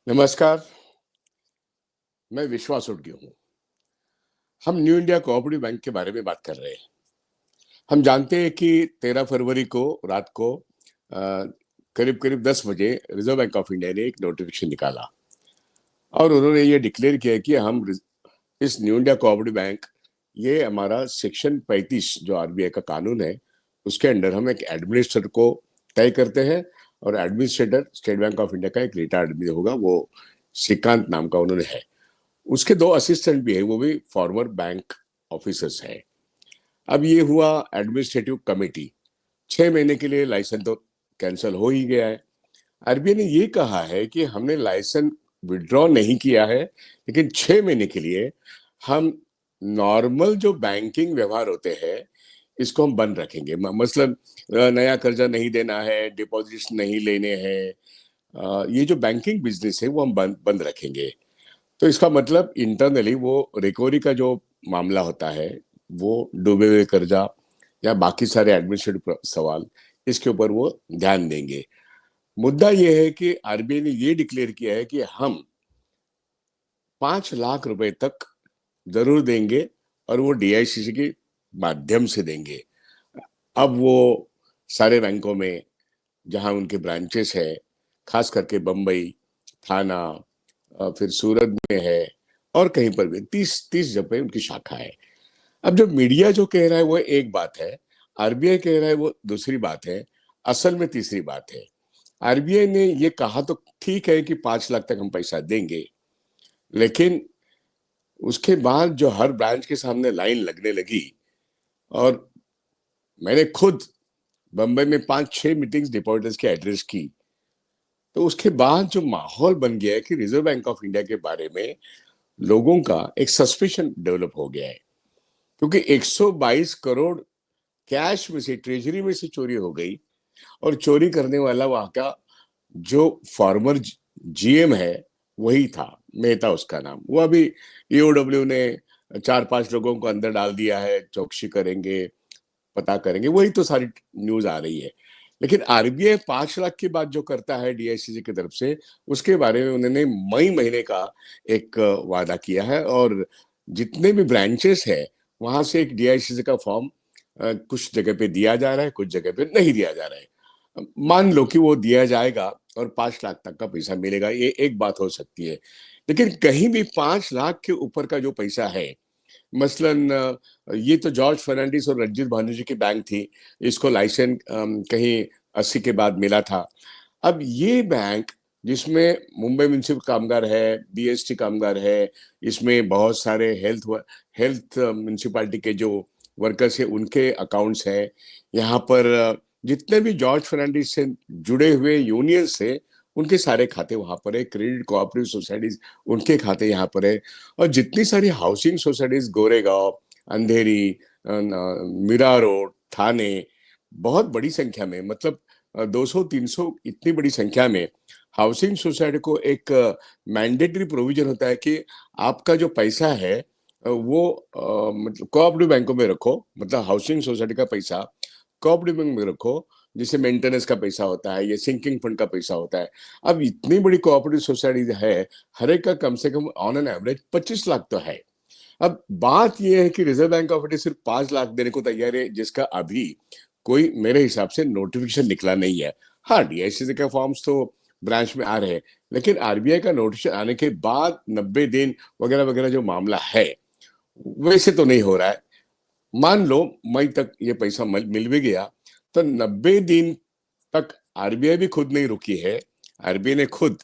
नमस्कार। मैं विश्वास उड़गी हूँ। हम न्यू इंडिया कोऑपरेटिव बैंक के बारे में बात कर रहे हैं। हम जानते हैं कि 13 फरवरी को रात को करीब करीब 10 बजे रिजर्व बैंक ऑफ इंडिया ने एक नोटिफिकेशन निकाला और उन्होंने ये डिक्लेयर किया कि हम इस न्यू इंडिया कोऑपरेटिव बैंक, ये हमारा सेक्शन 35 जो आरबीआई का कानून है, उसके अंडर हम एक एडमिनिस्ट्रेटर को तय करते हैं। और administrator state bank of India का एक रिटायर्ड आदमी होगा, वो श्रीकांत नाम का उन्होंने है। उसके दो असिस्टेंट भी है, वो भी फॉर्मर बैंक ऑफिसर्स है। अब ये हुआ एडमिनिस्ट्रेटिव कमेटी, 6 महीने के लिए लाइसेंस तो कैंसिल हो ही गया है। आरबीआई ने ये कहा है कि हमने लाइसेंस विड्रॉ नहीं किया है, लेकिन 6 महीने के लिए हम नॉर्मल जो बैंकिंग व्यवहार होते हैं इसको हम बंद रखेंगे। मसलन नया कर्जा नहीं देना है, डिपॉजिट्स नहीं लेने हैं, ये जो बैंकिंग बिजनेस है वो हम बंद रखेंगे। तो इसका मतलब इंटरनली वो रिकवरी का जो मामला होता है, वो डूबे हुए कर्जा या बाकी सारे एडमिनिस्ट्रेटिव सवाल, इसके ऊपर वो ध्यान देंगे। मुद्दा ये है कि आरबीआई ने ये डिक्लेयर किया है कि हम 5 लाख रुपए तक जरूर देंगे और वो डीआईसीसी के माध्यम से देंगे। अब वो सारे बैंकों में जहां उनके ब्रांचेस है, खास करके बम्बई, थाना, फिर सूरत में है और कहीं पर भी 30 जगह उनकी शाखा है। अब जो मीडिया जो कह रहा है वो एक बात है, आरबीआई कह रहा है वो दूसरी बात है, असल में तीसरी बात है। आरबीआई ने ये कहा तो ठीक है कि 5 लाख तक हम पैसा देंगे, लेकिन उसके बाद जो हर ब्रांच के सामने लाइन लगने लगी, और मैंने खुद बम्बई में 5-6 मीटिंग्स डिपॉजिटर्स के एड्रेस की, तो उसके बाद जो माहौल बन गया है कि रिजर्व बैंक ऑफ इंडिया के बारे में लोगों का एक सस्पिशन डेवलप हो गया है। क्योंकि 122 करोड़ कैश में से, ट्रेजरी में से चोरी हो गई, और चोरी करने वाला वहां का जो फॉर्मर जीएम है वही था, मेहता उसका नाम। वो अभी ईओडब्ल्यू ने 4-5 लोगों को अंदर डाल दिया है, चौकसी करेंगे, पता करेंगे, वही तो सारी न्यूज आ रही है। लेकिन आरबीआई 5 लाख की बात जो करता है डीआईसीसी की तरफ से, उसके बारे में उन्होंने मई महीने का एक वादा किया है, और जितने भी ब्रांचेस है वहां से एक डीआईसीसी का फॉर्म कुछ जगह पे दिया जा रहा है, कुछ जगह पे नहीं दिया जा रहा है। मान लो कि वो दिया जाएगा और 5 लाख तक का पैसा मिलेगा, ये एक बात हो सकती है। लेकिन कहीं भी 5 लाख के ऊपर का जो पैसा है, मसलन ये तो जॉर्ज फर्नांडिस और रंजीत भानु जी की बैंक थी, इसको लाइसेंस कहीं 80 के बाद मिला था। अब ये बैंक, जिसमें मुंबई म्युनिसिपल कामगार है, बीएसटी कामगार है, इसमें बहुत सारे हेल्थ म्युनिसिपालिटी के जो वर्कर्स है उनके अकाउंट्स है, यहाँ पर जितने भी जॉर्ज फर्नांडिस से जुड़े हुए यूनियन से उनके सारे खाते वहां पर है, क्रेडिट कोऑपरेटिव सोसाइटीज उनके खाते यहाँ पर है, और जितनी सारी हाउसिंग सोसाइटीज, गोरेगांव, अंधेरी, मीरा रोड, थाने, बहुत बड़ी संख्या में, मतलब 200-300, इतनी बड़ी संख्या में हाउसिंग सोसाइटी को एक मैंडेटरी प्रोविजन होता है कि आपका जो पैसा है वो मतलब कोऑपरेटिव बैंकों में रखो, मतलब हाउसिंग सोसाइटी का पैसा कोऑपरेटिव बैंक में रखो, जिसे मेंटेनेंस का पैसा होता है या सिंकिंग फंड का पैसा होता है। अब इतनी बड़ी कोऑपरेटिव सोसाइटी है, हर एक का कम से come on an average 25 lakh तो है। अब बात यह है कि रिजर्व बैंक ऑफ इंडिया सिर्फ 5 लाख देने को तैयार है, जिसका अभी कोई मेरे हिसाब से नोटिफिकेशन निकला नहीं है। हाँ, डीआईसीसी के फॉर्म्स तो ब्रांच में आ रहे हैं, लेकिन आरबीआई का नोटिफिकेशन आने के बाद 90 दिन वगैरह वगैरह जो मामला है, वैसे तो नहीं हो रहा है। मान लो मई तक ये पैसा मिल भी गया, तो 90 दिन तक आरबीआई भी खुद नहीं रुकी है। आरबीआई ने खुद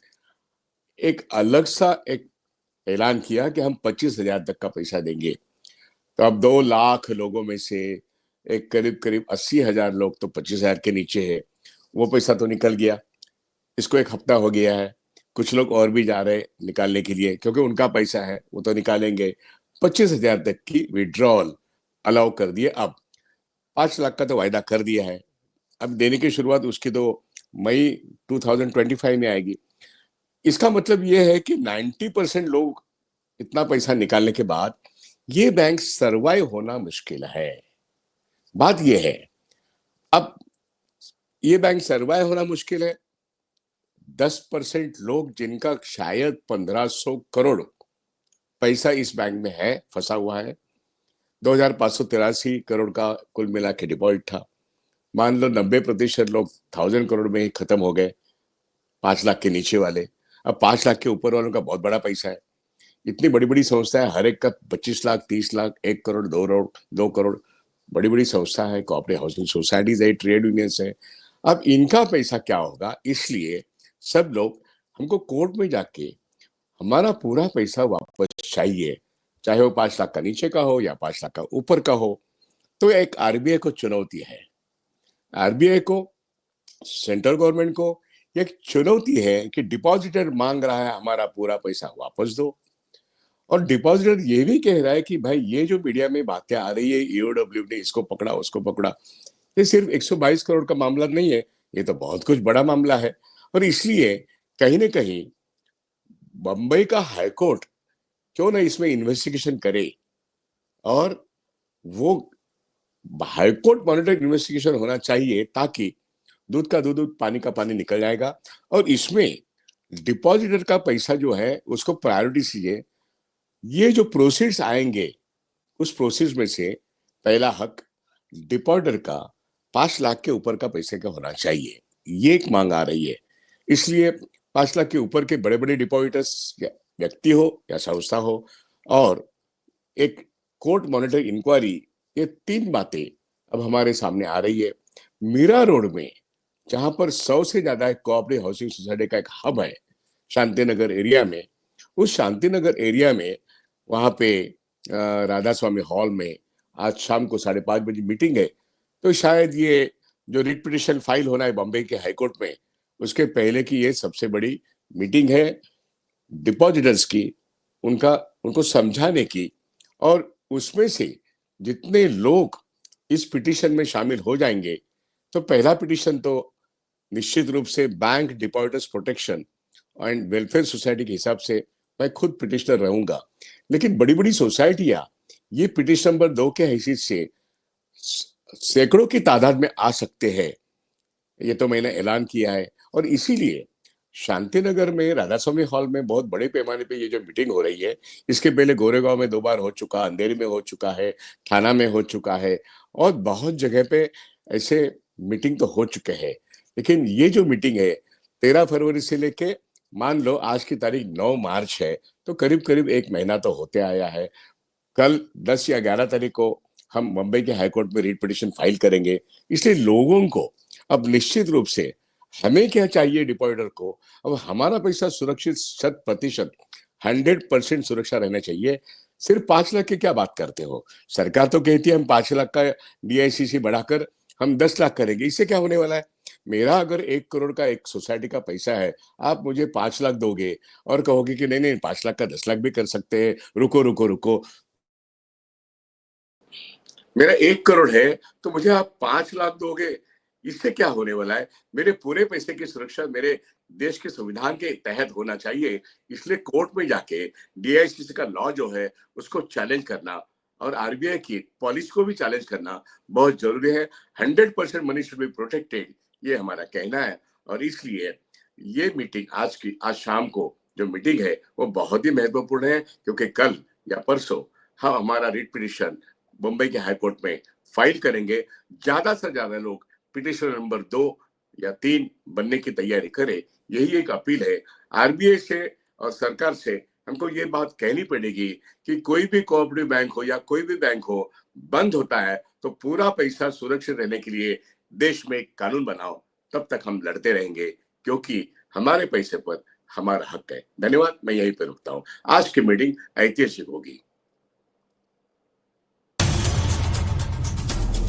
एक अलग सा एक ऐलान किया कि हम 25,000 तक का पैसा देंगे। तो अब 2 लाख लोगों में से एक करीब करीब 80,000 लोग तो 25,000 के नीचे है, वो पैसा तो निकल गया। इसको एक हफ्ता हो गया है, कुछ लोग और भी जा रहे निकालने के लिए, क्योंकि उनका पैसा है वो तो निकालेंगे। 25,000 तक की विड्रॉल अलाउ कर दिए। अब 5 लाख का तो वायदा कर दिया है, अब देने की शुरुआत उसकी तो मई 2025 में आएगी। इसका मतलब यह है कि 90% लोग इतना पैसा निकालने के बाद ये बैंक सरवाइव होना मुश्किल है। बात यह है, अब ये बैंक सरवाइव होना मुश्किल है, 10% लोग जिनका शायद 1500 करोड़ पैसा इस बैंक में है, फंसा हुआ है। 2583 करोड़ का कुल मिला के डिपॉजिट था। मान लो 90% लोग 1000 करोड़ में ही खत्म हो गए, 5 लाख के नीचे वाले। अब 5 लाख के ऊपर वालों का बहुत बड़ा पैसा है। इतनी बड़ी बड़ी संस्थाएं, हर एक का 25 लाख, 30 लाख, 1 करोड़, 2 करोड़, 2 करोड़, बड़ी बड़ी संस्था है, कोऑपरेटिव हाउसिंग सोसाइटीज है, ट्रेड यूनियंस है। अब इनका पैसा क्या होगा, इसलिए सब लोग हमको कोर्ट में जाके हमारा पूरा पैसा वापस चाहिए, चाहे वो 5 लाख का नीचे का हो या 5 लाख का ऊपर का हो। तो एक आरबीआई को चुनौती है, आरबीआई को, सेंट्रल गवर्नमेंट को एक चुनौती है कि डिपॉजिटर मांग रहा है हमारा पूरा पैसा वापस दो, और डिपॉजिटर ये भी कह रहा है कि भाई ये जो मीडिया में बातें आ रही है, ईओडब्ल्यू ने इसको पकड़ा उसको पकड़ा, ये सिर्फ 122 करोड़ का मामला नहीं है, ये तो बहुत कुछ बड़ा मामला है। और इसलिए कहीं ना कहीं बंबई का हाईकोर्ट क्यों ना इसमें इन्वेस्टिगेशन करे, और वो हाईकोर्ट मॉनिटरिंग इन्वेस्टिगेशन होना चाहिए, ताकि दूध का दूध, पानी का पानी निकल जाएगा। और इसमें डिपॉजिटर का पैसा जो है उसको प्रायोरिटी से, ये जो प्रोसीड्स आएंगे उस प्रोसीड्स में से पहला हक डिपॉजिटर का 5 लाख के ऊपर का पैसे का होना चाहिए, ये एक मांग आ रही है। इसलिए 5 लाख के ऊपर के बड़े बड़े डिपॉजिटर्स, व्यक्ति हो या संस्था हो, और एक कोर्ट मॉनिटर इंक्वायरी, ये 3 बातें अब हमारे सामने आ रही है। मीरा रोड में, जहां पर 100 से ज्यादा कोऑपरेटिव हाउसिंग सोसाइटी का एक हब है शांतिनगर एरिया में, उस शांतिनगर एरिया में वहां पे राधा स्वामी हॉल में आज शाम को 5:30 बजे मीटिंग है। तो शायद ये जो रिट पिटिशन फाइल होना है बॉम्बे के हाईकोर्ट में, उसके पहले की ये सबसे बड़ी मीटिंग है डिपॉजिटर्स की, उनका उनको समझाने की। और उसमें से जितने लोग इस पिटिशन में शामिल हो जाएंगे, तो पहला पिटिशन तो निश्चित रूप से bank depositors protection and welfare society के हिसाब से मैं खुद पिटिशनर रहूंगा। लेकिन बड़ी बड़ी सोसाइटियां ये पिटिशन नंबर 2 के हैसियत से सैकड़ों की तादाद में आ सकते हैं, ये तो मैंने ऐलान किया है। और इसीलिए शांतिनगर में राधा स्वामी हॉल में बहुत बड़े पैमाने पे ये जो मीटिंग हो रही है, इसके पहले गोरेगांव में 2 बार हो चुका, अंधेरी में हो चुका है, थाना में हो चुका है, और बहुत जगह पे ऐसे मीटिंग तो हो चुके हैं। लेकिन ये जो मीटिंग है 13 फरवरी से लेके, मान लो आज की तारीख 9 मार्च है, तो करीब करीब 1 महीना तो होते आया है। कल 10 या 11 तारीख को हम मुंबई के हाईकोर्ट में रिट पिटिशन फाइल करेंगे। इसलिए लोगों को अब निश्चित रूप से, हमें क्या चाहिए डिपॉजिटर को, अब हमारा पैसा सुरक्षित 100%, 100% सुरक्षा रहना चाहिए। सिर्फ 5 लाख की क्या बात करते हो, सरकार तो कहती है हम 5 लाख का डीआईसीसी बढ़ाकर हम 10 लाख करेंगे, इससे क्या होने वाला है। मेरा अगर 1 करोड़ का एक सोसाइटी का पैसा है, आप मुझे 5 लाख दोगे और कहोगे कि नहीं नहीं 5 लाख का 10 लाख भी कर सकते हैं, रुको रुको रुको। मेरा 1 करोड़ है तो मुझे आप 5 लाख दोगे, इससे क्या होने वाला है। मेरे पूरे पैसे की सुरक्षा मेरे देश के संविधान के तहत होना चाहिए। इसलिए कोर्ट में जाके डीआईसीसी का लॉ जो है उसको चैलेंज करना, और आरबीआई की पॉलिसी को भी चैलेंज करना बहुत जरूरी है। 100% मनी शुड बी प्रोटेक्टेड, ये हमारा कहना है। और इसलिए ये मीटिंग आज शाम को जो मीटिंग है वो बहुत ही महत्वपूर्ण है, क्योंकि कल या परसों हम हमारा रिट पिटिशन मुंबई के हाईकोर्ट में फाइल करेंगे। ज्यादा से ज्यादा लोग पिटिशन नंबर 2 या 3 बनने की तैयारी करें, यही एक अपील है। आरबीआई से और सरकार से हमको ये बात कहनी पड़ेगी कि कोई भी कोऑपरेटिव बैंक हो या कोई भी बैंक हो, बंद होता है तो पूरा पैसा सुरक्षित रहने के लिए देश में एक कानून बनाओ। तब तक हम लड़ते रहेंगे, क्योंकि हमारे पैसे पर हमारा हक है। धन्यवाद, मैं यहीं पे रुकता हूँ। आज की मीटिंग ऐतिहासिक होगी।